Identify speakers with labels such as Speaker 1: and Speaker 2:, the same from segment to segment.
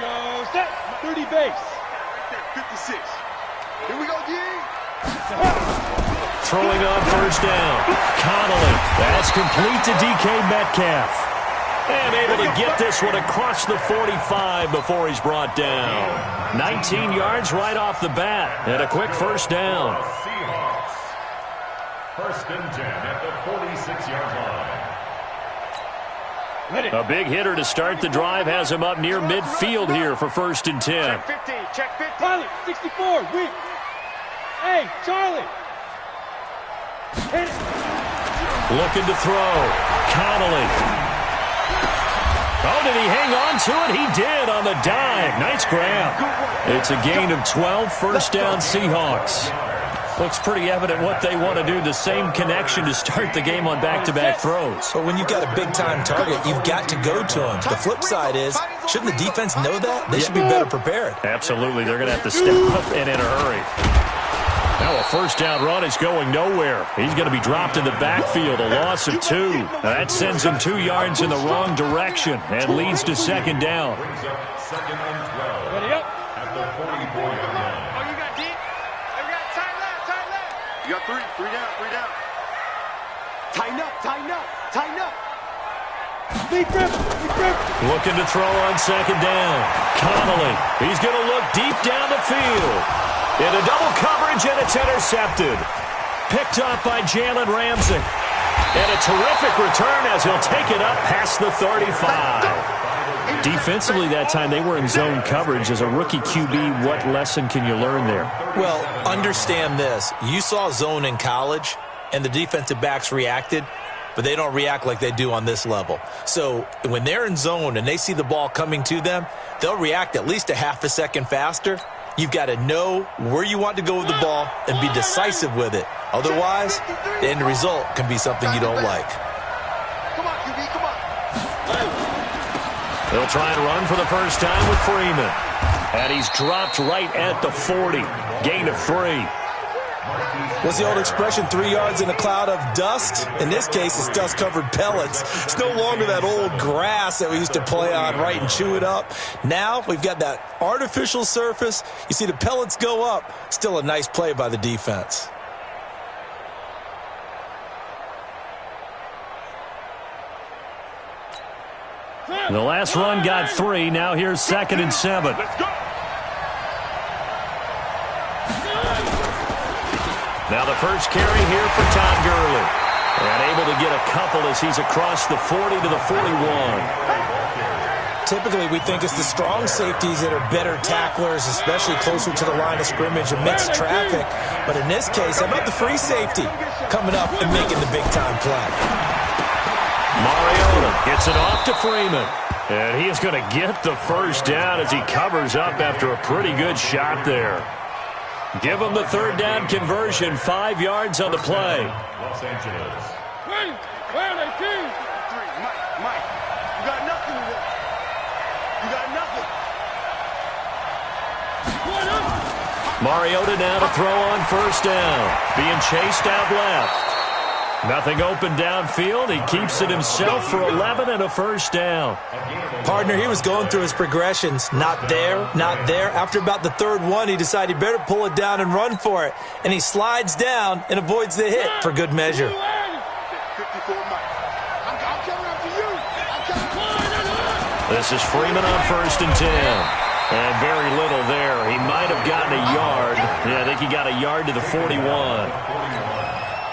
Speaker 1: go, set, 30 base.
Speaker 2: 56. Here we go, D.
Speaker 3: Throwing on first down. Connolly. That's complete to DK Metcalf. And able to get this one across the 45 before he's brought down. 19 yards right off the bat. And a quick first down.
Speaker 4: First and 10 at the 46-yard line.
Speaker 3: A big hitter to start the drive has him up near midfield here for first and 10.
Speaker 1: Check 50, check 50. Pilot, 64, weak. Hey, Charlie. Hit it.
Speaker 3: Looking to throw. Connolly. Oh, did he hang on to it? He did on the dive. Nice grab. It's a gain of 12, first down Seahawks. Looks pretty evident what they want to do. The same connection to start the game on back-to-back throws.
Speaker 5: But when you've got a big-time target, you've got to go to him. The flip side is, shouldn't the defense know that? They should be better prepared.
Speaker 3: Absolutely. They're going to have to step up and in a hurry. Now a first down run is going nowhere. He's going to be dropped in the backfield, a loss of 2. That sends him 2 yards in the wrong direction and leads to second down.
Speaker 4: Second and 12.
Speaker 1: Ready up.
Speaker 4: At the 44-yard line.
Speaker 2: Oh, you got deep. Oh, you got tight left. You got 3 down. Tighten up.
Speaker 1: Deep grip.
Speaker 3: Looking to throw on second down. Connolly. He's going to look deep down the field. Into double coverage, and it's intercepted. Picked off by Jalen Ramsey. And a terrific return as he'll take it up past the 35. Defensively that time, they were in zone coverage. As a rookie QB, what lesson can you learn there?
Speaker 5: Well, understand this. You saw zone in college, and the defensive backs reacted, but they don't react like they do on this level. So when they're in zone and they see the ball coming to them, they'll react at least a half a second faster. You've got to know where you want to go with the ball and be decisive with it. Otherwise, the end result can be something you don't like.
Speaker 2: Come on, QB, come on.
Speaker 3: They'll try and run for the first time with Freeman. And he's dropped right at the 40. Gain of 3.
Speaker 5: What's the old expression, 3 yards in a cloud of dust? In this case, it's dust-covered pellets. It's no longer that old grass that we used to play on, right, and chew it up. Now we've got that artificial surface. You see the pellets go up. Still a nice play by the defense.
Speaker 3: The last run got 3. Now here's second and 7.
Speaker 1: Let's go.
Speaker 3: Now the first carry here for Todd Gurley. And able to get a couple as he's across the 40 to the 41.
Speaker 5: Typically, we think it's the strong safeties that are better tacklers, especially closer to the line of scrimmage amidst traffic. But in this case, how about the free safety coming up and making the big-time play?
Speaker 3: Mariota gets it off to Freeman. And he is going to get the first down as he covers up after a pretty good shot there. Give him the third down conversion, 5 yards on the play.
Speaker 4: Los Angeles.
Speaker 1: Where are they, team?
Speaker 2: 3, Mike, you got nothing to work. You got nothing.
Speaker 3: Mariota now to throw on first down. Being chased out left. Nothing open downfield. He keeps it himself for 11 and a first down.
Speaker 5: Partner, he was going through his progressions. Not there, not there. After about the third one, he decided he better pull it down and run for it. And he slides down and avoids the hit for good measure.
Speaker 2: 54, Mike. I'm coming up to you.
Speaker 3: This is Freeman on first and 10. And very little there. He might have gotten a yard. Yeah, I think he got a yard to the 41.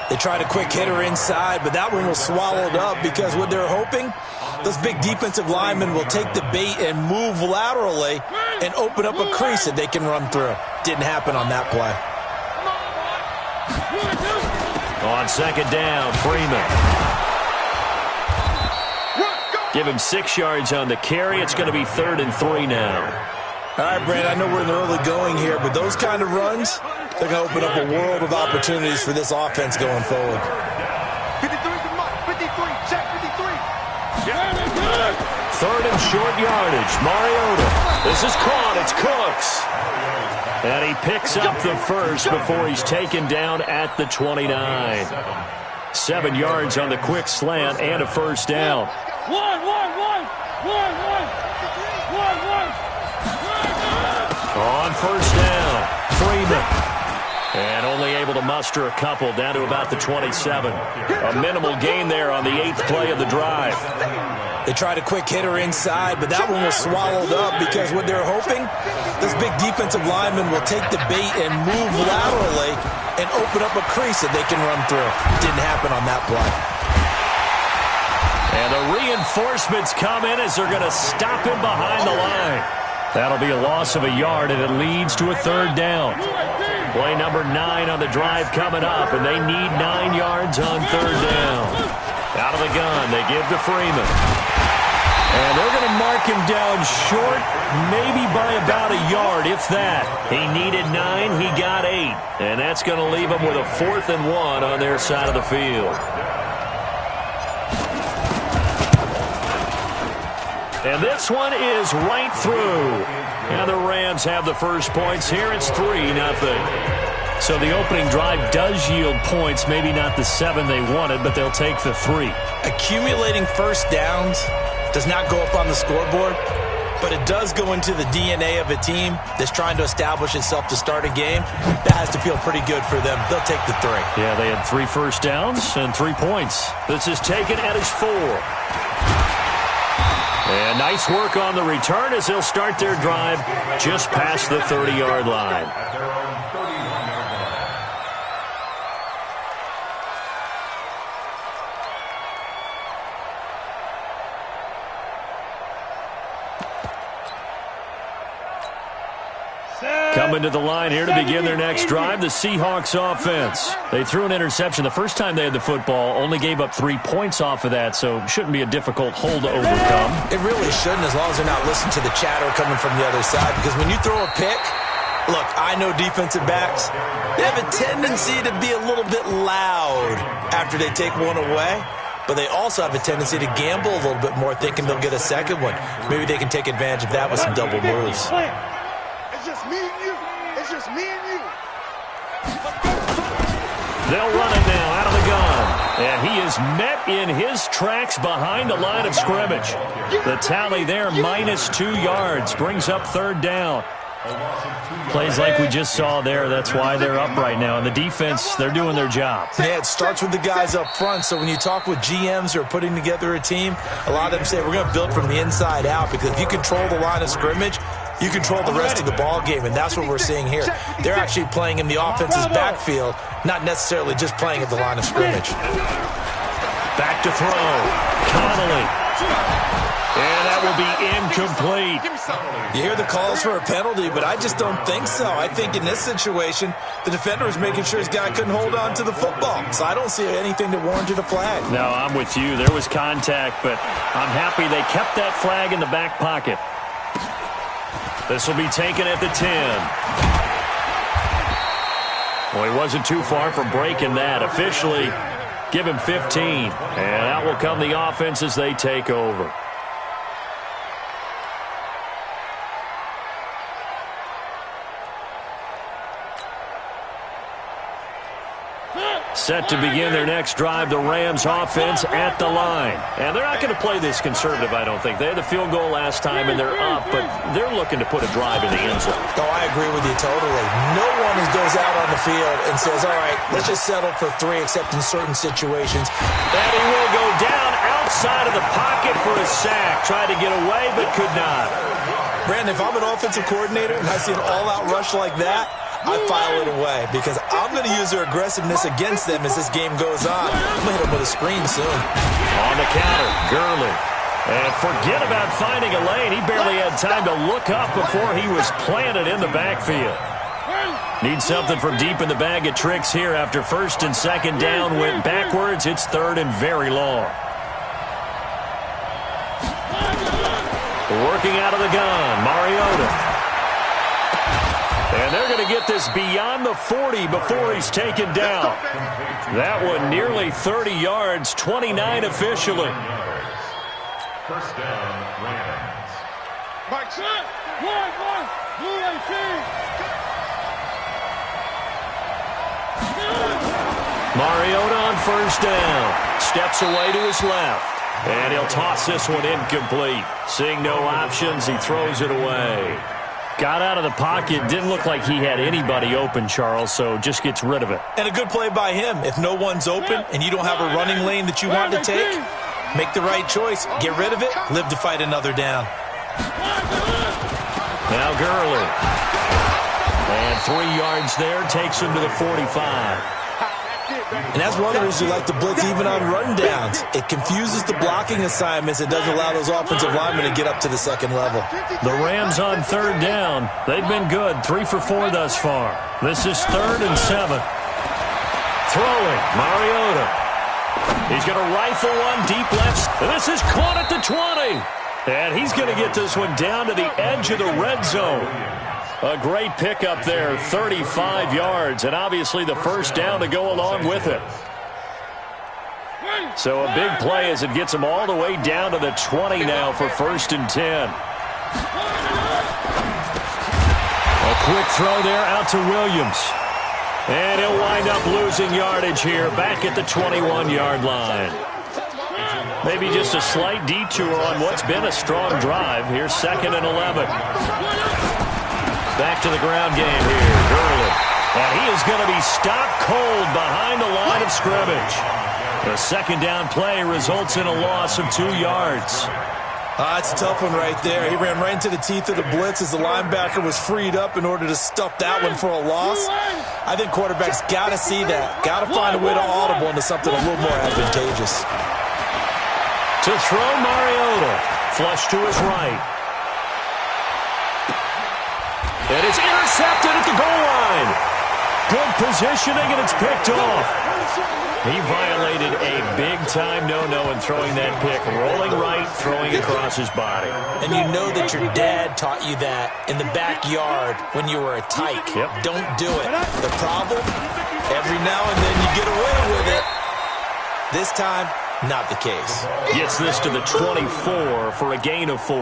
Speaker 5: They tried a quick hitter inside, but that one was swallowed up because what they're hoping, those big defensive linemen will take the bait and move laterally and open up a crease that they can run through. Didn't happen on that play.
Speaker 3: On second down, Freeman. Give him 6 yards on the carry. It's going to be 3rd and 3 now.
Speaker 5: All right, Brad, I know we're in the early going here, but those kind of runs, they're going to open up a world of opportunities for this offense going forward.
Speaker 2: 53 to Mike. 53. Check 53.
Speaker 3: 3rd and short yardage. Mariota. This is caught. It's Cooks. And he picks up the first before he's taken down at the 29. 7 yards on the quick slant and a first down. On first down, Freeman. And only able to muster a couple down to about the 27. A minimal gain there on the 8th play of the drive.
Speaker 5: They tried a quick hitter inside, but that one was swallowed up because what they're hoping, this big defensive lineman will take the bait and move laterally and open up a crease that they can run through. Didn't happen on that play.
Speaker 3: And the reinforcements come in as they're going to stop him behind the line. That'll be a loss of a yard, and it leads to a 3rd down. Play number 9 on the drive coming up, and they need 9 yards on 3rd down. Out of the gun, they give to Freeman. And they're going to mark him down short, maybe by about a yard, if that. He needed 9, he got 8. And that's going to leave him with a 4th and 1 on their side of the field. And this one is right through. And the Rams have the first points here. It's 3-0. So the opening drive does yield points, maybe not the 7 they wanted, but they'll take the 3.
Speaker 5: Accumulating first downs does not go up on the scoreboard, but it does go into the DNA of a team that's trying to establish itself to start a game. That has to feel pretty good for them. They'll take the 3.
Speaker 3: Yeah, they had 3 first downs and 3 points. This is taken at his 4. And nice work on the return as they'll start their drive just past the 30-yard line. Coming to the line here to begin their next drive, the Seahawks offense. They threw an interception the first time they had the football, only gave up 3 points off of that, so shouldn't be a difficult hole to overcome.
Speaker 5: It really shouldn't, as long as they're not listening to the chatter coming from the other side, because when you throw a pick, look, I know defensive backs, they have a tendency to be a little bit loud after they take one away. But they also have a tendency to gamble a little bit more, thinking they'll get a second one. Maybe they can take advantage of that with some double moves.
Speaker 2: It's just me and you. It's just me and you.
Speaker 3: They'll run it now out of the gun. And he is met in his tracks behind the line of scrimmage. The tally there, -2 yards, brings up 3rd down. Plays like we just saw there, that's why they're up right now. And the defense, they're doing their job.
Speaker 5: Yeah, it starts with the guys up front. So when you talk with GMs who are putting together a team, a lot of them say we're going to build from the inside out, because if you control the line of scrimmage, you control the rest of the ball game, and that's what we're seeing here. They're actually playing in the offense's backfield, not necessarily just playing at the line of scrimmage.
Speaker 3: Back to throw. Connolly. And that will be incomplete.
Speaker 5: You hear the calls for a penalty, but I just don't think so. I think in this situation, the defender is making sure his guy couldn't hold on to the football. So I don't see anything that warranted a flag.
Speaker 3: No, I'm with you. There was contact, but I'm happy they kept that flag in the back pocket. This will be taken at the 10. Well, he wasn't too far from breaking that. Officially, give him 15. And out will come the offense as they take over. Set to begin their next drive, the Rams offense at the line. And they're not going to play this conservative, I don't think. They had the field goal last time, and they're up, but they're looking to put a drive in the end zone.
Speaker 5: Oh, I agree with you totally. No one goes out on the field and says, all right, let's just settle for 3, except in certain situations.
Speaker 3: And he will go down outside of the pocket for a sack. Tried to get away, but could not.
Speaker 5: Brandon, if I'm an offensive coordinator and I see an all-out rush like that, I file it away, because I'm going to use their aggressiveness against them as this game goes on. I'm going to hit them with a screen soon.
Speaker 3: On the counter, Gurley. And forget about finding a lane. He barely had time to look up before he was planted in the backfield. Need something from deep in the bag of tricks here after 1st and 2nd down. Went backwards. It's 3rd and very long. Working out of the gun, Mariota. And they're going to get this beyond the 40 before he's taken down. That one nearly 30 yards, 29 officially.
Speaker 4: First down, Rams.
Speaker 3: Mariota on 1st down. Steps away to his left. And he'll toss this one incomplete. Seeing no options, he throws it away. Got out of the pocket. Didn't look like he had anybody open, Charles, so just gets rid of it.
Speaker 5: And a good play by him. If no one's open and you don't have a running lane that you want to take, make the right choice. Get rid of it. Live to fight another down.
Speaker 3: Now Gurley. And 3 yards there. Takes him to the 45.
Speaker 5: And that's one of the reasons you like to blitz even on rundowns. It confuses the blocking assignments. It doesn't allow those offensive linemen to get up to the second level.
Speaker 3: The Rams on third down. They've been good. 3 for 4 thus far. This is 3rd and 7. Throwing. Mariota. He's going to rifle one deep left. And this is caught at the 20. And he's going to get this one down to the edge of the red zone. A great pickup there, 35 yards, and obviously the first down to go along with it. So a big play as it gets him all the way down to the 20 now for 1st and 10. A quick throw there out to Williams. And he'll wind up losing yardage here back at the 21-yard line. Maybe just a slight detour on what's been a strong drive. Here's 2nd and 11. Back to the ground game here, Gurley. And he is going to be stopped cold behind the line of scrimmage. The 2nd down play results in a loss of 2 yards.
Speaker 5: That's a tough one right there. He ran right into the teeth of the blitz as the linebacker was freed up in order to stuff that one for a loss. I think quarterbacks got to see that. Got to find a way to audible into something a little more advantageous.
Speaker 3: To throw Mariota. Flush to his right. And it's intercepted at the goal line. Good positioning, and it's picked off. He violated a big-time no-no in throwing that pick. Rolling right, throwing across his body.
Speaker 5: And you know that your dad taught you that in the backyard when you were a tyke.
Speaker 3: Yep.
Speaker 5: Don't do it. The problem, every now and then you get away with it. This time, not the case.
Speaker 3: Gets this to the 24 for a gain of 4.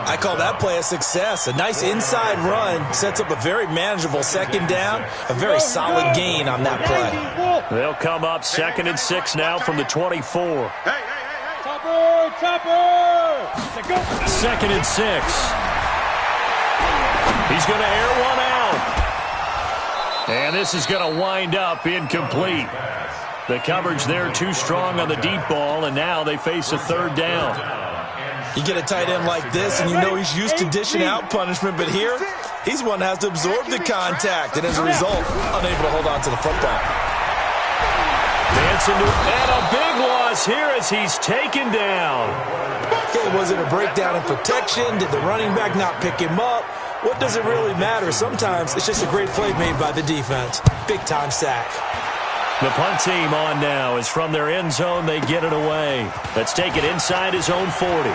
Speaker 5: I call that play a success. A nice inside run sets up a very manageable 2nd down. A very solid gain on that play.
Speaker 3: They'll come up 2nd and 6 now from the 24.
Speaker 2: Hey.
Speaker 1: Topper!
Speaker 3: 2nd and 6. He's going to air one out. And this is going to wind up incomplete. The coverage there too strong on the deep ball, and now they face a 3rd down.
Speaker 5: You get a tight end like this, and you know he's used to dishing out punishment, but here, he's one that has to absorb the contact, and as a result, unable to hold on to the football.
Speaker 3: And a big loss here as he's taken down.
Speaker 5: Okay, was it a breakdown in protection? Did the running back not pick him up? What does it really matter? Sometimes it's just a great play made by the defense. Big-time sack.
Speaker 3: The punt team on now is from their end zone. They get it away. Let's take it inside his own 40.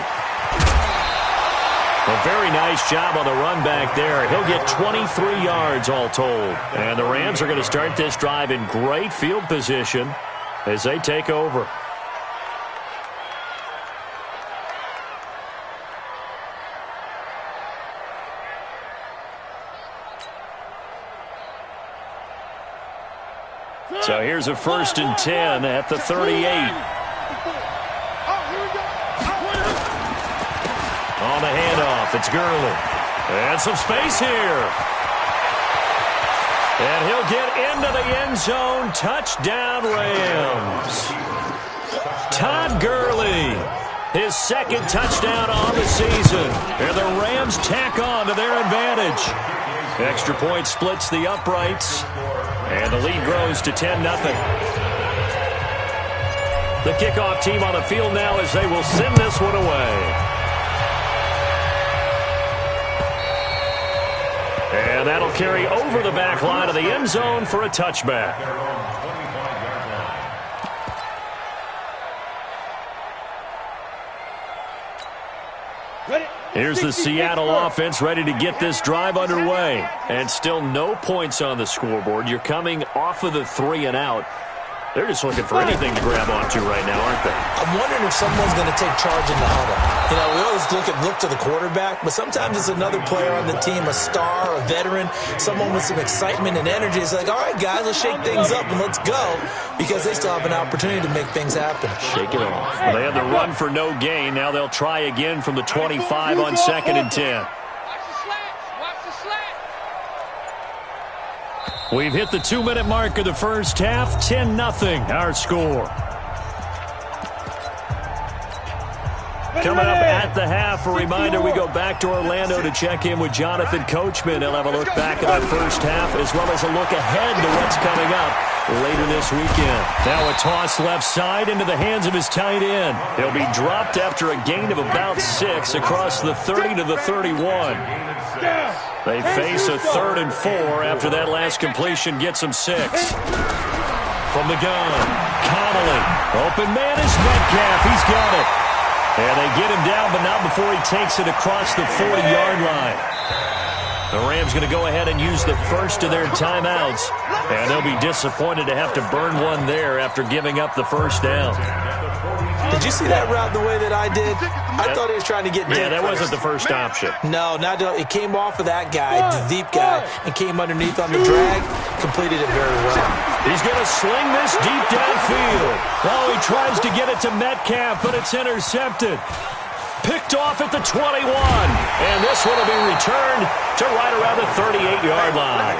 Speaker 3: A very nice job on the run back there. He'll get 23 yards all told. And the Rams are going to start this drive in great field position as they take over. So here's a 1st and 10 at the 38. On the handoff, it's Gurley. And some space here. And he'll get into the end zone. Touchdown, Rams. Todd Gurley, his 2nd touchdown on the season. And the Rams tack on to their advantage. Extra point splits the uprights. And the lead grows to 10-0. The kickoff team on the field now as they will send this one away. And that'll carry over the back line of the end zone for a touchback. Here's the Seattle offense ready to get this drive underway. And still no points on the scoreboard. You're coming off of the 3 and out. They're just looking for anything to grab onto right now, aren't they?
Speaker 5: I'm wondering if someone's going to take charge in the huddle. You know, we always look to the quarterback, but sometimes it's another player on the team, a star, a veteran, someone with some excitement and energy. It's like, all right, guys, let's shake things up and let's go, because they still have an opportunity to make things happen.
Speaker 3: Shake it off. Well, they had the run for no gain. Now they'll try again from the 25 on 2nd and 10. We've hit the 2-minute mark of the first half. 10-0 our score. Coming up at the half, a reminder, we go back to Orlando to check in with Jonathan Coachman. He'll have a look back at our first half as well as a look ahead to what's coming up later this weekend. Now a toss left side into the hands of his tight end. He'll be dropped after a gain of about 6 across the 30 to the 31. They face a 3rd and 4 after that last completion gets them 6. From the gun, Connolly. Open man is Metcalf. He's got it. And they get him down, but not before he takes it across the 40-yard line. The Rams going to go ahead and use the first of their timeouts, and they'll be disappointed to have to burn one there after giving up the first down.
Speaker 5: Did you see that route the way that I did? I thought he was trying to get deep.
Speaker 3: Yeah, that wasn't the first option.
Speaker 5: No, it came off of that guy, the deep guy, and came underneath on the drag. Completed it very well.
Speaker 3: He's going to sling this deep downfield. Oh, he tries to get it to Metcalf, but it's intercepted. Picked off at the 21. And this one will be returned to right around the 38-yard line.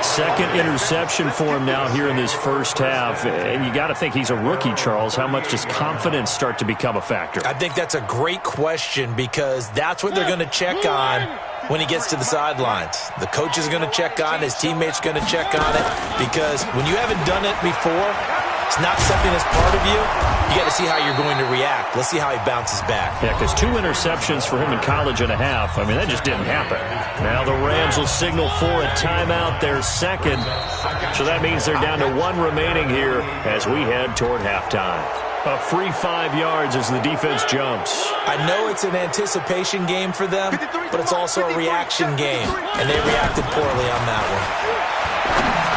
Speaker 3: Second interception for him now here in this first half. And you got to think he's a rookie, Charles. How much does confidence start to become a factor?
Speaker 5: I think that's a great question because that's what they're going to check on when he gets to the sidelines. The coach is going to check on it. His teammates are going to check on it because when you haven't done it before, it's not something that's part of you. You got to see how you're going to react. Let's see how he bounces back.
Speaker 3: Yeah, because 2 interceptions for him in college and a half. I mean, that just didn't happen. Now the Rams will signal for a timeout, their second. So that means they're down to 1 remaining here as we head toward halftime. A free 5 yards as the defense jumps.
Speaker 5: I know it's an anticipation game for them, but it's also a reaction game, and they reacted poorly on that one.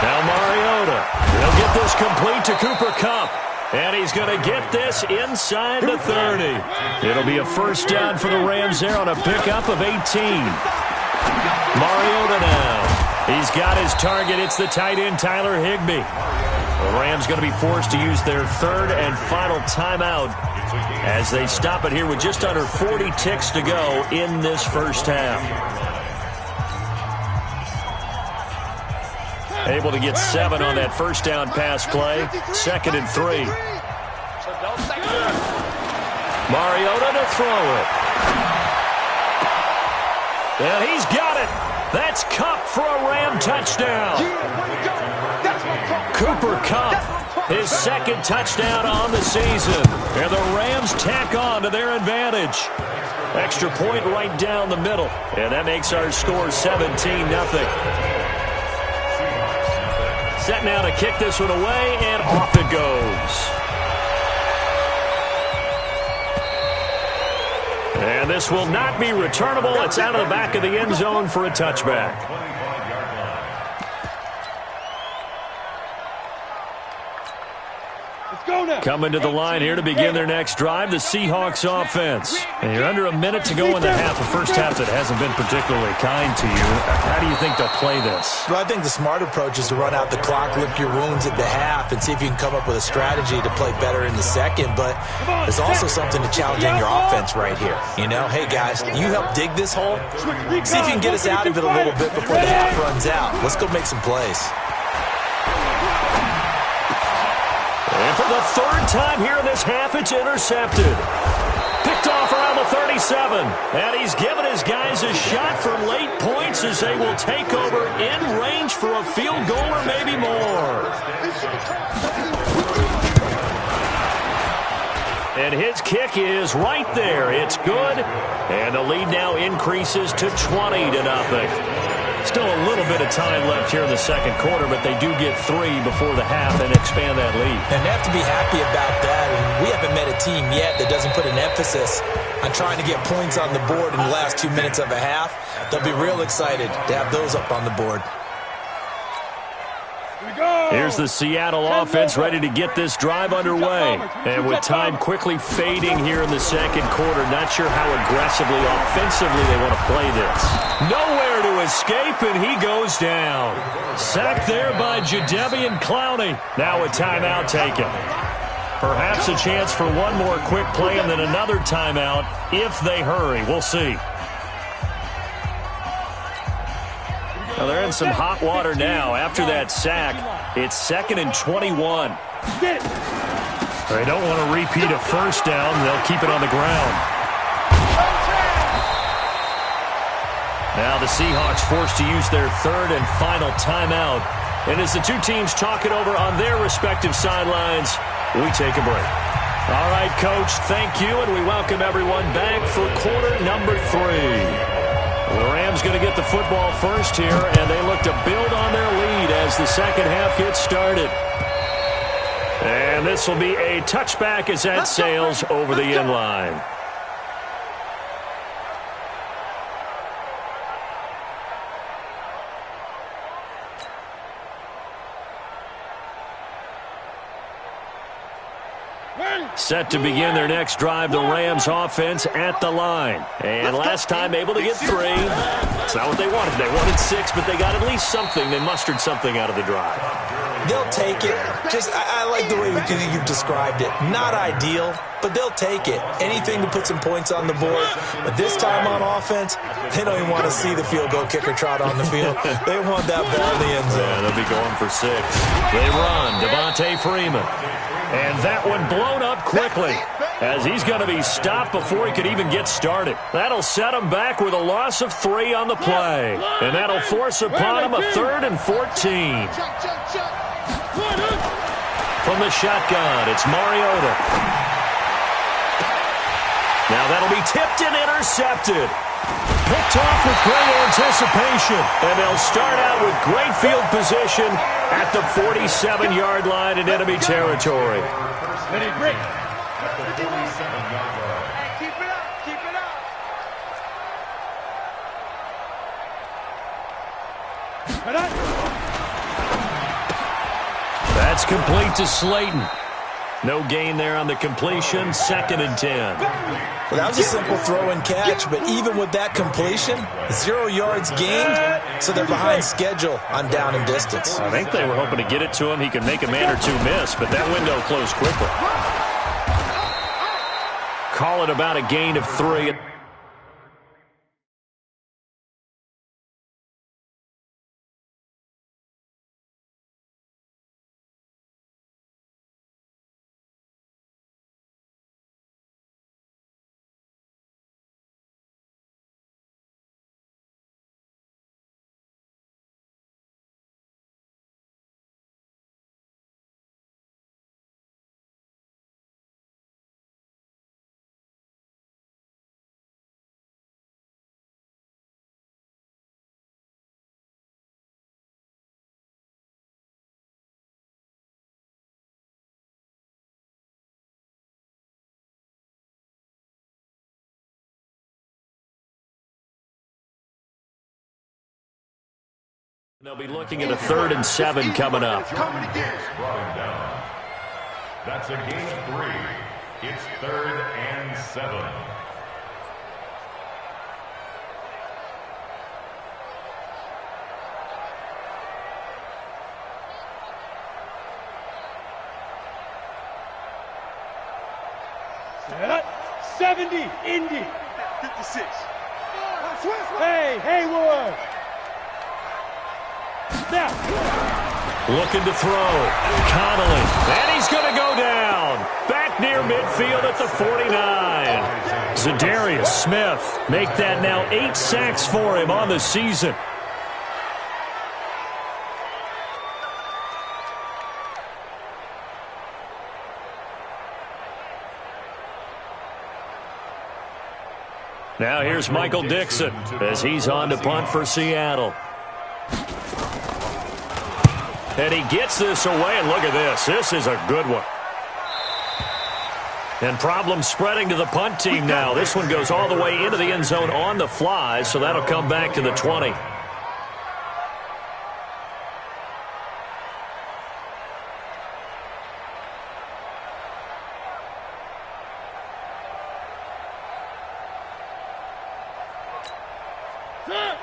Speaker 3: Now Mariota, he'll get this complete to Cooper Kupp, and he's going to get this inside the 30. It'll be a first down for the Rams there on a pickup of 18. Mariota now. He's got his target. It's the tight end, Tyler Higbee. The Rams going to be forced to use their 3rd and final timeout as they stop it here with just under 40 ticks to go in this first half. Able to get 7 on that first down pass play. 2nd and 3. Mariota to throw it. And he's got it. That's Kupp for a Ram touchdown. Cooper Kupp, his 2nd touchdown on the season. And the Rams tack on to their advantage. Extra point right down the middle. And that makes our score 17-0. Set now to kick this one away, and off it goes. And this will not be returnable. It's out of the back of the end zone for a touchback. Coming to the line here to begin their next drive, the Seahawks offense. And you're under a minute to go in the half, a first half that hasn't been particularly kind to you. How do you think they'll play this?
Speaker 5: Well, I think the smart approach is to run out the clock, lick your wounds at the half, and see if you can come up with a strategy to play better in the second. But there's also something to challenging your offense right here. You know, hey, guys, you help dig this hole. See if you can get us out of it a little bit before the half runs out. Let's go make some plays.
Speaker 3: And for the 3rd time here in this half, it's intercepted. Picked off around the 37. And he's given his guys a shot for late points as they will take over in range for a field goal or maybe more. And his kick is right there. It's good. And the lead now increases to 20-0. Still a little bit of time left here in the second quarter, but they do get 3 before the half and expand that lead.
Speaker 5: And they have to be happy about that. And we haven't met a team yet that doesn't put an emphasis on trying to get points on the board in the last 2 minutes of a half. They'll be real excited to have those up on the board.
Speaker 3: Here's the Seattle offense ready to get this drive underway. And with time quickly fading here in the second quarter, not sure how aggressively, offensively they want to play this. Nowhere to escape, and he goes down. Sacked there by Jadeveon Clowney. Now a timeout taken. Perhaps a chance for one more quick play and then another timeout if they hurry. We'll see. Well, they're in some hot water now. After that sack, it's 2nd and 21. They don't want to repeat a first down. They'll keep it on the ground. Now the Seahawks forced to use their 3rd and final timeout. And as the two teams talk it over on their respective sidelines, we take a break. All right, Coach, thank you, and we welcome everyone back for quarter number 3. The Rams going to get the football first here, and they look to build on their lead as the second half gets started. And this will be a touchback as that sails over the end line. Set to begin their next drive, the Rams offense at the line. And last time able to get 3. That's not what they wanted. They wanted 6, but they got at least something. They mustered something out of the drive.
Speaker 5: They'll take it. I like the way you've described it. Not ideal, but they'll take it. Anything to put some points on the board. But this time on offense, they don't even want to see the field goal kicker trot on the field. They want that ball in the end zone.
Speaker 3: Yeah, they'll be going for 6. They run. Devontae Freeman. And that one blown up quickly as he's going to be stopped before he could even get started. That'll set him back with a loss of 3 on the play. And that'll force upon him a 3rd and 14. From the shotgun, it's Mariota. Now that'll be tipped and intercepted. Picked off with great anticipation. And they'll start out with great field position at the 47-yard line in enemy territory.
Speaker 1: Let it break.
Speaker 4: At the 47-yard line.
Speaker 2: Keep it up. Keep it up.
Speaker 3: That's complete to Slayton. No gain there on the completion. 2nd and 10.
Speaker 5: Well, that was a simple throw and catch, but even with that completion, 0 yards gained, so they're behind schedule on down and distance.
Speaker 3: I think they were hoping to get it to him. He could make a man or 2 miss, but that window closed quickly. Call it about a gain of 3. They'll be looking at a 3rd and 7 coming up.
Speaker 4: Brought him down. That's a gain of 3. It's 3rd and 7.
Speaker 1: Set up. 70, Indy.
Speaker 2: 56.
Speaker 1: Hey, Haywood. Now.
Speaker 3: Looking to throw. Connolly. And he's going to go down. Back near midfield at the 49. Zadarius Smith. Make that now 8 sacks for him on the season. Now here's Michael Dixon as he's on to punt for Seattle. And he gets this away, and look at this. This is a good one. And problems spreading to the punt team now. This one goes all the way into the end zone on the fly, so that'll come back to the 20.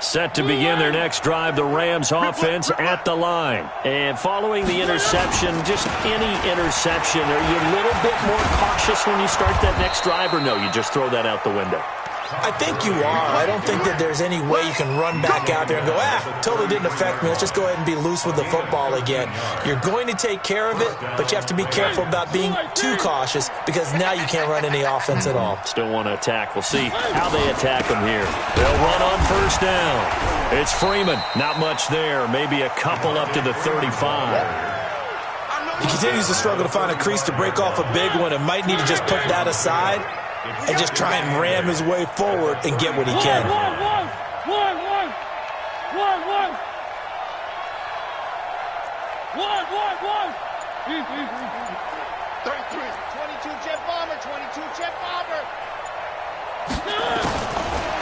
Speaker 3: Set to begin their next drive, the Rams offense at the line. And following the interception, just any interception, are you a little bit more cautious when you start that next drive, or no, you just throw that out the window?
Speaker 5: I think you are. I don't think that there's any way you can run back out there and go, totally didn't affect me. Let's just go ahead and be loose with the football again. You're going to take care of it, but you have to be careful about being too cautious because now you can't run any offense at all.
Speaker 3: Still want to attack. We'll see how they attack them here. They'll run on first down. It's Freeman. Not much there. Maybe a couple up to the 35.
Speaker 5: He continues to struggle to find a crease to break off a big one and might need to just put that aside and just try and ram his way forward and get what he can.
Speaker 1: One.
Speaker 2: 33.
Speaker 1: 22 jet bomber, 22 jet bomber.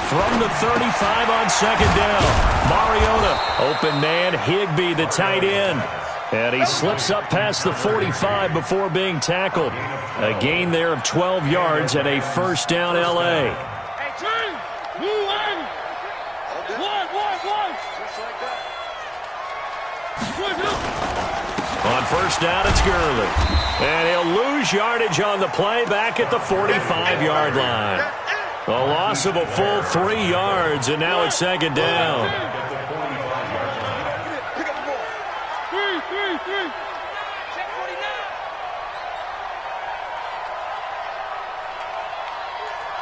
Speaker 3: From the 35 on second down, Mariota, open man, Higbee, the tight end. And he slips up past the 45 before being tackled. A gain there of 12 yards and a first down L.A.
Speaker 1: Hey, turn! Move on! One!
Speaker 3: On first down, it's Gurley. And he'll lose yardage on the play back at the 45-yard line. A loss of a full 3 yards, and now it's second down.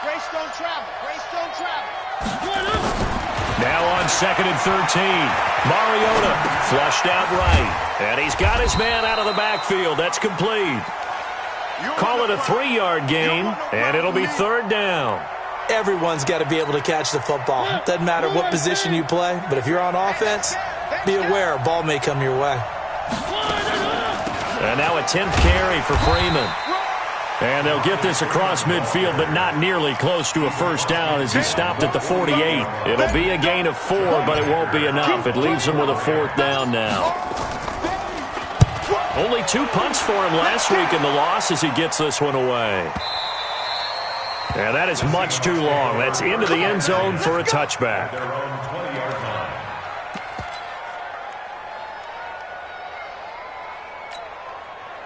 Speaker 1: Grace don't travel.
Speaker 3: Now on second and 13, Mariota flushed out right. And he's got his man out of the backfield. That's complete. Call it a 3-yard gain, and it'll be third down.
Speaker 5: Everyone's got to be able to catch the football. Doesn't matter what position you play, but if you're on offense, be aware a ball may come your way.
Speaker 3: And now a 10th carry for Freeman. And they'll get this across midfield, but not nearly close to a first down as he stopped at the 48. It'll be a gain of 4, but it won't be enough. It leaves him with a fourth down now. Only 2 punts for him last week in the loss as he gets this one away. And that is much too long. That's into the end zone for a touchback.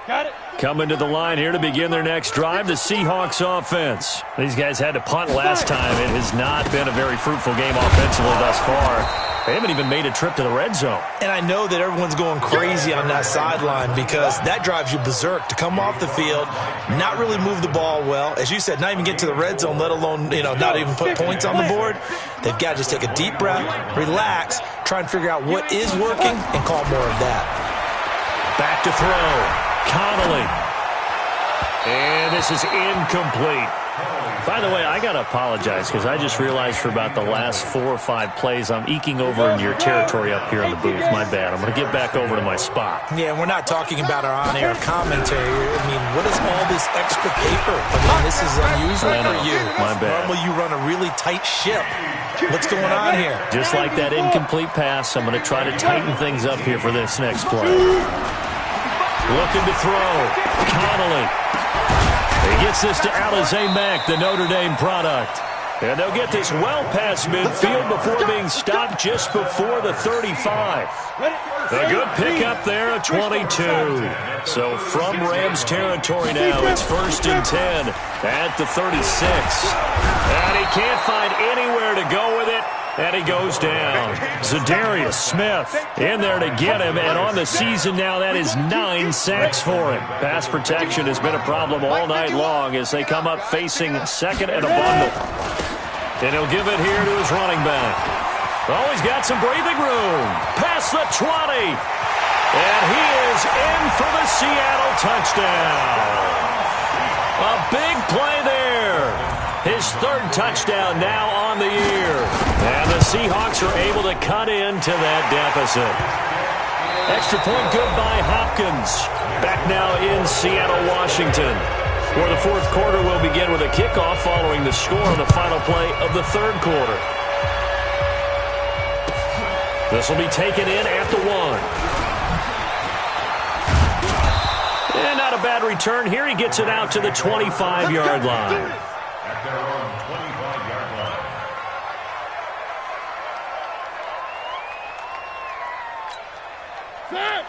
Speaker 1: Got it.
Speaker 3: Coming to the line here to begin their next drive, the Seahawks offense. These guys had to punt last time. It has not been a very fruitful game offensively thus far. They haven't even made a trip to the red zone.
Speaker 5: And I know that everyone's going crazy on that sideline because that drives you berserk to come off the field, not really move the ball well. As you said, not even get to the red zone, let alone, not even put points on the board. They've got to just take a deep breath, relax, try and figure out what is working and call more of that.
Speaker 3: Back to throw. Connolly. And this is incomplete. By the way, I got to apologize because I just realized for about the last 4 or 5 plays I'm eking over into your territory up here in the booth. My bad. I'm going to get back over to my spot.
Speaker 5: Yeah, we're not talking about our on-air commentary. I mean, what is all this extra paper? I mean, this is unusual for you.
Speaker 3: My bad.
Speaker 5: Normally you run a really tight ship. What's going on here?
Speaker 3: Just like that incomplete pass, I'm going to try to tighten things up here for this next play. Looking to throw. Connolly. He gets this to Alizé Mack, the Notre Dame product. And they'll get this well past midfield before being stopped just before the 35. A good pickup there at 22. So from Rams territory now, it's 1st and 10 at the 36. And he can't find anywhere to go with it. And he goes down. Zadarius Smith in there to get him. And on the season now, that is 9 sacks for him. Pass protection has been a problem all night long as they come up facing second and a bundle. And he'll give it here to his running back. Oh, he's got some breathing room. Past the 20. And he is in for the Seattle touchdown. A big play there. His 3rd touchdown now on the year. And the Seahawks are able to cut into that deficit. Extra point good by Hopkins. Back now in Seattle, Washington, where the 4th quarter will begin with a kickoff following the score on the final play of the 3rd quarter. This will be taken in at the 1. And not a bad return here. He gets it out to the 25-yard line.
Speaker 4: At their own 25-yard line.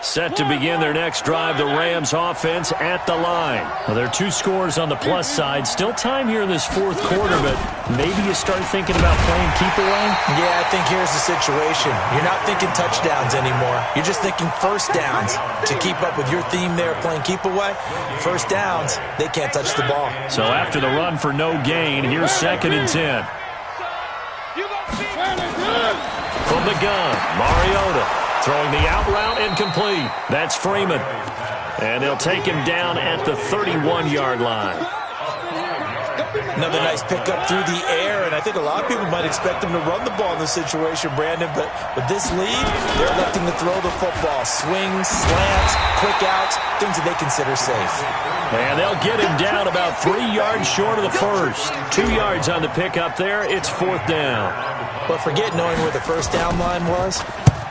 Speaker 3: Set to begin their next drive, the Rams offense at the line. Well, there are 2 scores on the plus side. Still time here in this fourth quarter, but maybe you start thinking about playing keep away?
Speaker 5: Yeah, I think here's the situation. You're not thinking touchdowns anymore. You're just thinking first downs. To keep up with your theme there, playing keep away, first downs, they can't touch the ball.
Speaker 3: So after the run for no gain, here's 2nd and 10. From the gun, Mariota throwing the out route incomplete. That's Freeman. And they'll take him down at the 31-yard line.
Speaker 5: Another nice pickup through the air, and I think a lot of people might expect them to run the ball in this situation, Brandon, but with this lead, they're electing to throw the football. Swings, slants, quick outs, things that they consider safe.
Speaker 3: And they'll get him down about 3 yards short of the first. 2 yards on the pickup there. It's 4th down.
Speaker 5: But forget knowing where the first down line was.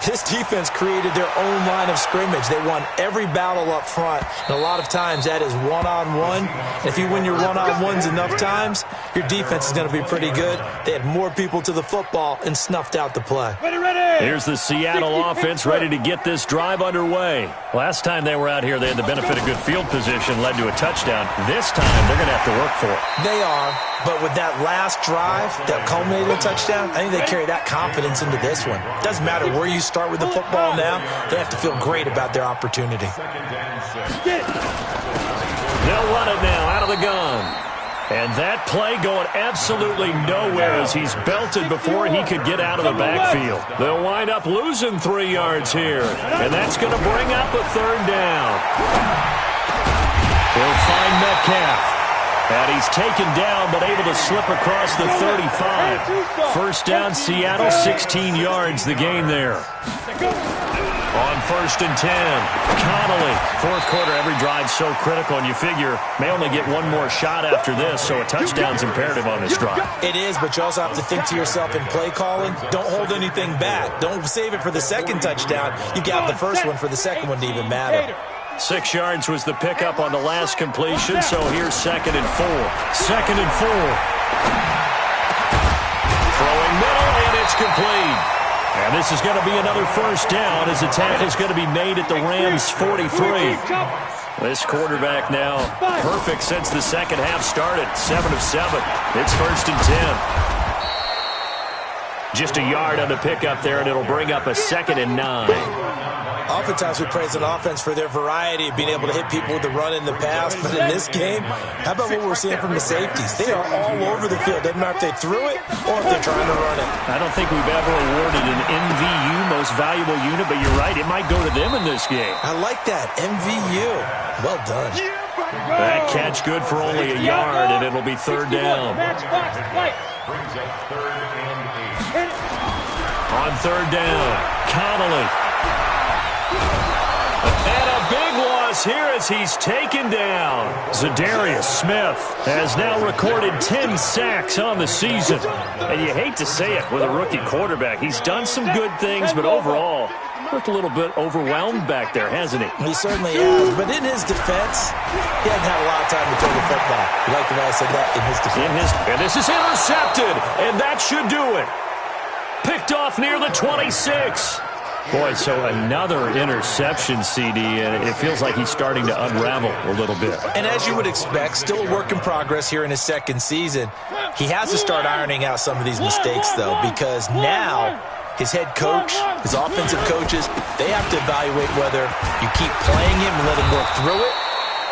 Speaker 5: This defense created their own line of scrimmage. They won every battle up front, and a lot of times that is one-on-one. If you win your one-on-ones enough times, your defense is going to be pretty good. They had more people to the football and snuffed out the play.
Speaker 3: Here's the Seattle offense ready to get this drive underway. Last time they were out here, they had the benefit of good field position, led to a touchdown. This time, they're going to have to work for it.
Speaker 5: They are, but with that last drive that culminated in a touchdown, I think they carry that confidence into this one. Doesn't matter where you start with the football now, they have to feel great about their opportunity.
Speaker 3: They'll run it now out of the gun. And that play going absolutely nowhere as he's belted before he could get out of the backfield. They'll wind up losing 3 yards here. And that's going to bring up a 3rd down. He'll find Metcalf. And he's taken down but able to slip across the 35. First down, Seattle, 16 yards the gain there. On 1st and 10, Connolly. Fourth quarter, every drive so critical, and you figure may only get one more shot after this, so a touchdown's imperative on this drive.
Speaker 5: It is, but you also have to think to yourself in play calling, don't hold anything back. Don't save it for the second touchdown. You got the first one for the second one to even matter.
Speaker 3: 6 yards was the pickup on the last completion, so here's 2nd and 4. 2nd and 4. Throwing middle, and it's complete. And this is going to be another first down as the tackle is going to be made at the Rams' 43. This quarterback now perfect since the second half started. 7 of 7. It's 1st and 10. Just a yard on the pickup there, and it'll bring up a 2nd and 9.
Speaker 5: Oftentimes we praise an offense for their variety of being able to hit people with the run in the pass, but in this game, how about what we're seeing from the safeties? They are all over the field. Doesn't matter if they threw it or if they're trying to run it.
Speaker 3: I don't think we've ever awarded an MVU, most valuable unit, but you're right, it might go to them in this game.
Speaker 5: I like that, MVU. Well done.
Speaker 3: That catch good for only a yard, and it'll be 3rd down.
Speaker 4: Brings up 3rd and 8.
Speaker 3: On 3rd down, Connolly. And a big loss here as he's taken down. Za'Darius Smith has now recorded 10 sacks on the season. And you hate to say it with a rookie quarterback. He's done some good things, but overall, looked a little bit overwhelmed back there, hasn't he?
Speaker 5: He certainly has, but in his defense, he hasn't had a lot of time to throw the football. You like the way I said that? In his defense.
Speaker 3: And this is intercepted, and that should do it. Picked off near the 26. Boy, so another interception, CD, and it feels like he's starting to unravel a little bit.
Speaker 5: And as you would expect, still a work in progress here in his second season. He has to start ironing out some of these mistakes, though, because now his head coach, his offensive coaches, they have to evaluate whether you keep playing him and let him work through it,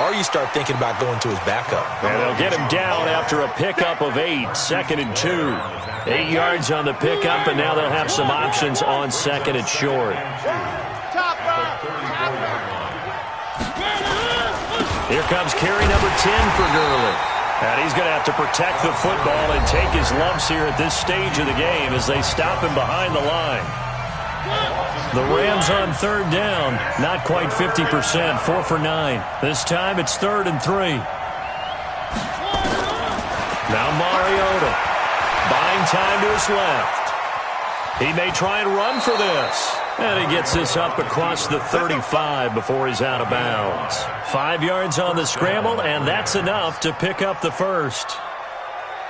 Speaker 5: or you start thinking about going to his backup.
Speaker 3: And they'll get him down after a pickup of 8, 2nd and 2. 8 yards on the pickup, and now they'll have some options on 2nd and short. Here comes carry number 10 for Gurley. And he's going to have to protect the football and take his lumps here at this stage of the game as they stop him behind the line. The Rams on 3rd down, not quite 50%, 4 for 9. This time it's 3rd and 3. Now Mariota, buying time to his left. He may try and run for this. And he gets this up across the 35 before he's out of bounds. 5 yards on the scramble, and that's enough to pick up the first.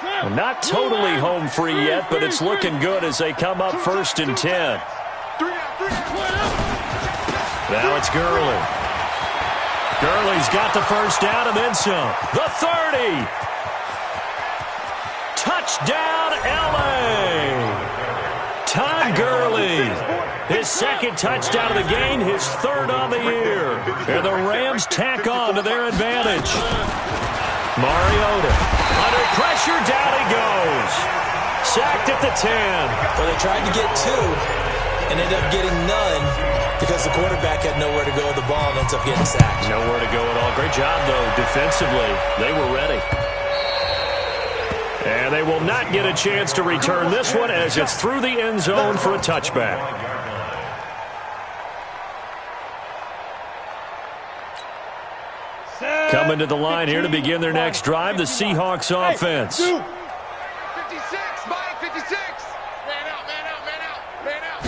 Speaker 3: Well, not totally home free yet, but it's looking good as they come up 1st and 10. Now it's Gurley. Gurley's got the first down and then some. The 30. Touchdown, L.A. Todd Gurley. His second touchdown of the game, his third on the year. And the Rams tack on to their advantage. Mariota. Under pressure, down he goes. Sacked at the 10.
Speaker 5: Well, they tried to get 2 and ended up getting none because the quarterback had nowhere to go with the ball and ends up getting sacked.
Speaker 3: Nowhere to go at all. Great job, though, defensively. They were ready. And they will not get a chance to return this one as it's through the end zone for a touchback. Coming to the line here to begin their next drive, the Seahawks offense.
Speaker 2: 56, Mike, 56. Man out, man out, man out, man out.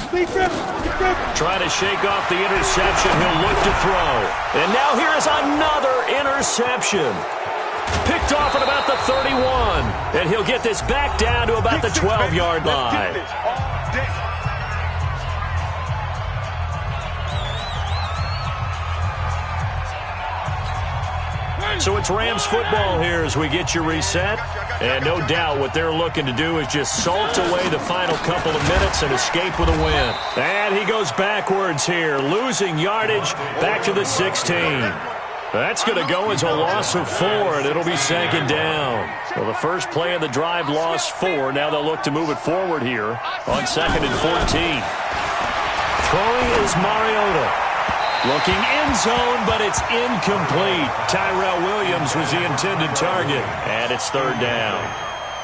Speaker 3: Trying to shake off the interception. He'll look to throw. And now here is another interception. Picked off at about the 31. And he'll get this back down to about the 12-yard line. So it's Rams football here as we get you reset. And no doubt what they're looking to do is just salt away the final couple of minutes and escape with a win. And he goes backwards here, losing yardage back to the 16. That's going to go as a loss of 4, and it'll be second down. Well, the first play of the drive lost 4. Now they'll look to move it forward here on 2nd and 14. Throwing is Mariota. Looking in zone, but it's incomplete. Tyrell Williams was the intended target, and it's third down.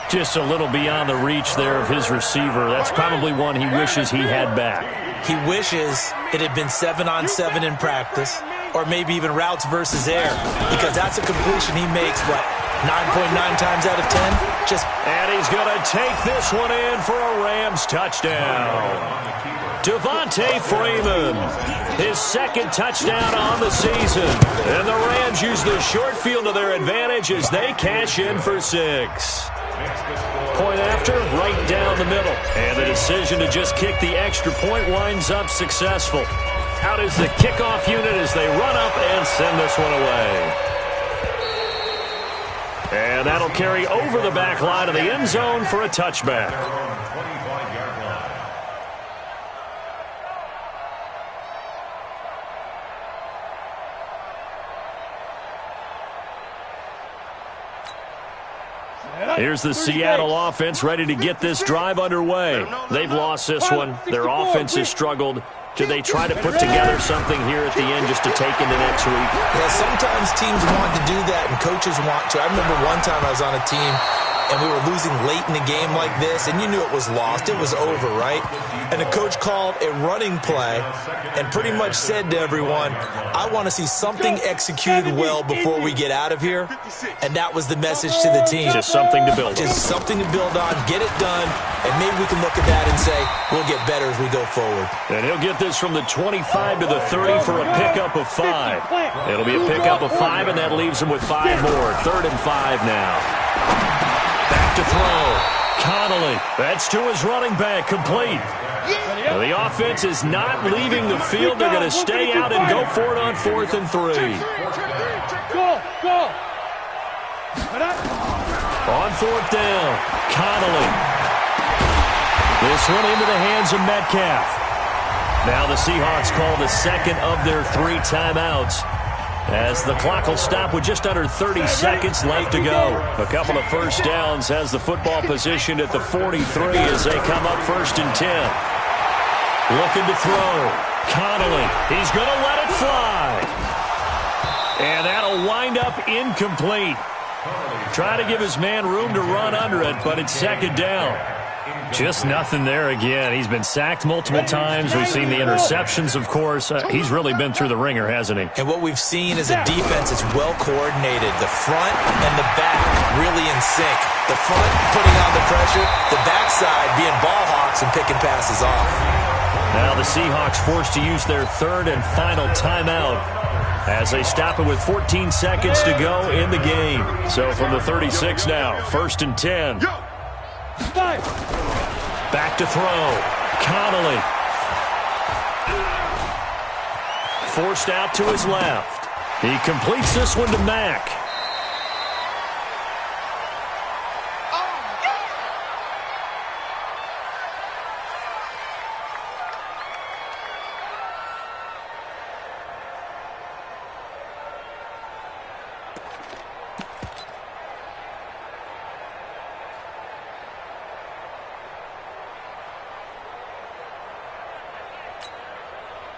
Speaker 3: Just a little beyond the reach there of his receiver. That's probably one he wishes he had back.
Speaker 5: He wishes it had been 7-on-7 in practice, or maybe even routes versus air, because that's a completion he makes, what, 9.9 times out of 10?
Speaker 3: And he's going to take this one in for a Rams touchdown. Devontae Freeman, his second touchdown on the season. And the Rams use the short field to their advantage as they cash in for 6. Point after, right down the middle. And the decision to just kick the extra point winds up successful. Out is the kickoff unit as they run up and send this one away. And that'll carry over the back line of the end zone for a touchback. Here's the Seattle offense ready to get this drive underway. They've lost this one. Their offense has struggled. Do they try to put together something here at the end just to take into next week?
Speaker 5: Yeah, sometimes teams want to do that and coaches want to. I remember one time I was on a team and we were losing late in the game like this, and you knew it was lost. It was over, right? And the coach called a running play and pretty much said to everyone, I want to see something executed well before we get out of here. And that was the message to the team.
Speaker 3: Just something to build on.
Speaker 5: Just something to build on, get it done, and maybe we can look at that and say, we'll get better as we go forward.
Speaker 3: And he'll get this from the 25 to the 30 for a pickup of 5. It'll be a pickup of 5, and that leaves him with 5 more. 3rd and 5 now. Back to throw. Connolly. That's to his running back. Complete. Now the offense is not leaving the field. They're going to stay out and go for it on 4th and 3.
Speaker 1: Go.
Speaker 3: On 4th down. Connolly. This one into the hands of Metcalf. Now the Seahawks call the second of their 3 timeouts, as the clock will stop with just under 30 seconds left to go. A couple of first downs has the football positioned at the 43 as they come up 1st and 10. Looking to throw. Connolly. He's going to let it fly. And that'll wind up incomplete. Try to give his man room to run under it, but it's 2nd down. Just nothing there again. He's been sacked multiple times. We've seen the interceptions, of course. He's really been through the ringer, hasn't he?
Speaker 5: And what we've seen is a defense that's well coordinated. The front and the back really in sync. The front putting on the pressure, the backside being ball hawks and picking passes off.
Speaker 3: Now the Seahawks forced to use their 3rd and final timeout as they stop it with 14 seconds to go in the game. So from the 36 now, 1st and 10. Back to throw. Connolly. forced out to his left. He completes this one to Mack.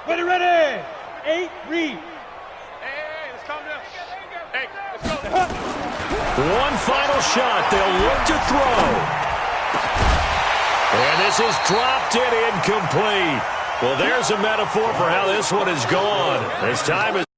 Speaker 1: Ready, ready. 8, read.
Speaker 2: Hey, let's calm down. Hey, let's go.
Speaker 3: One final shot. They'll look to throw. And this is dropped in incomplete. Well, there's a metaphor for how this one is gone. As time is